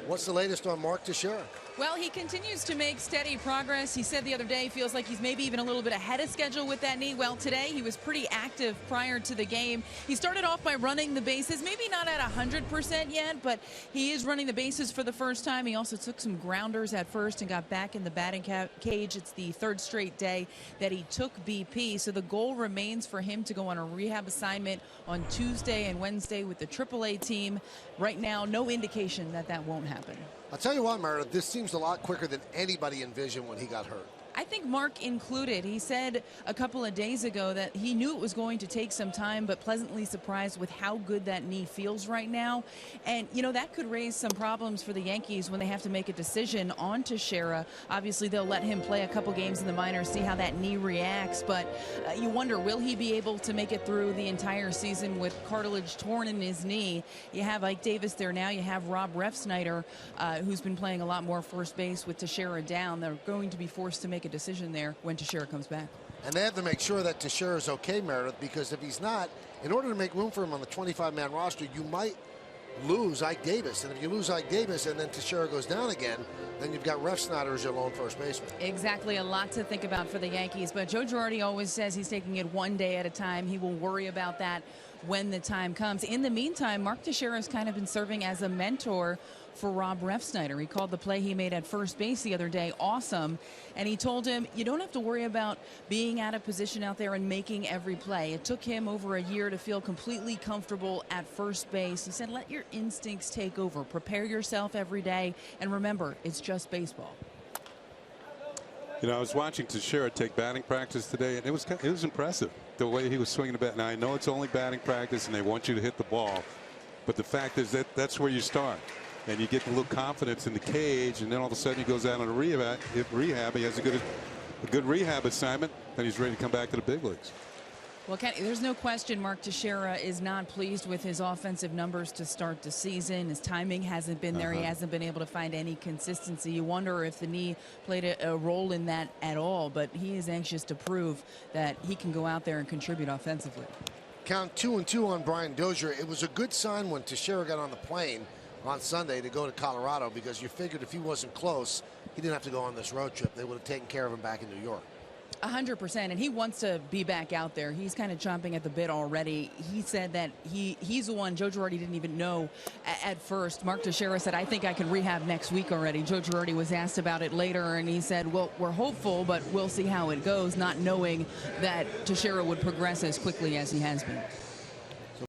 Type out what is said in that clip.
What's the latest on Mark Teixeira? Well, he continues to make steady progress. He said the other day he feels like he's maybe even a little bit ahead of schedule with that knee. Well, today he was pretty active prior to the game. He started off by running the bases, maybe not at 100% yet, but he is running the bases for the first time. He also took some grounders at first and got back in the batting cage. It's the third straight day that he took BP, so the goal remains for him to go on a rehab assignment on Tuesday and Wednesday with the AAA team. Right now, no indication that that won't happen. I'll tell you what, Meredith, this seems a lot quicker than anybody envisioned when he got hurt. I think Mark included. He said a couple of days ago that he knew it was going to take some time, but pleasantly surprised with how good that knee feels right now. And, you know, that could raise some problems for the Yankees when they have to make a decision on Teixeira. Obviously, they'll let him play a couple games in the minors, see how that knee reacts. But you wonder, will he be able to make it through the entire season with cartilage torn in his knee? You have Ike Davis there now. You have Rob Refsnyder, who's been playing a lot more first base with Teixeira down. They're going to be forced to make a decision there when Teixeira comes back. And they have to make sure that Teixeira is okay, Meredith, because if he's not, in order to make room for him on the 25-man roster, you might lose Ike Davis. And if you lose Ike Davis and then Teixeira goes down again, then you've got Refsnyder as your lone first baseman. Exactly. A lot to think about for the Yankees. But Joe Girardi always says he's taking it one day at a time. He will worry about that when the time comes. In the meantime, Mark Teixeira has kind of been serving as a mentor for Rob Refsnyder. He called the play he made at first base the other day awesome, and he told him, you don't have to worry about being out of position out there and making every play. It took him over a year to feel completely comfortable at first base. He said, let your instincts take over. Prepare yourself every day, and remember, it's just baseball. You know, I was watching Teixeira take batting practice today, and it was impressive the way he was swinging the bat. Now, I know it's only batting practice, and they want you to hit the ball, but the fact is that that's where you start. And you get a little confidence in the cage, and then all of a sudden he goes out on a rehab. He has a good rehab assignment, and he's ready to come back to the big leagues. Well, Kenny, there's no question Mark Teixeira is not pleased with his offensive numbers to start the season. His timing hasn't been there. He hasn't been able to find any consistency. You wonder if the knee played a role in that at all, but he is anxious to prove that he can go out there and contribute offensively. Count 2-2 on Brian Dozier. It was a good sign when Teixeira got on the plane on Sunday to go to Colorado, because you figured if he wasn't close, he didn't have to go on this road trip. They would have taken care of him back in New York. 100%, and he wants to be back out there. He's kind of chomping at the bit already. He said that he's the one. Joe Girardi didn't even know at first. Mark Teixeira said, I think I can rehab next week already. Joe Girardi was asked about it later, and he said, well, we're hopeful, but we'll see how it goes, not knowing that Teixeira would progress as quickly as he has been.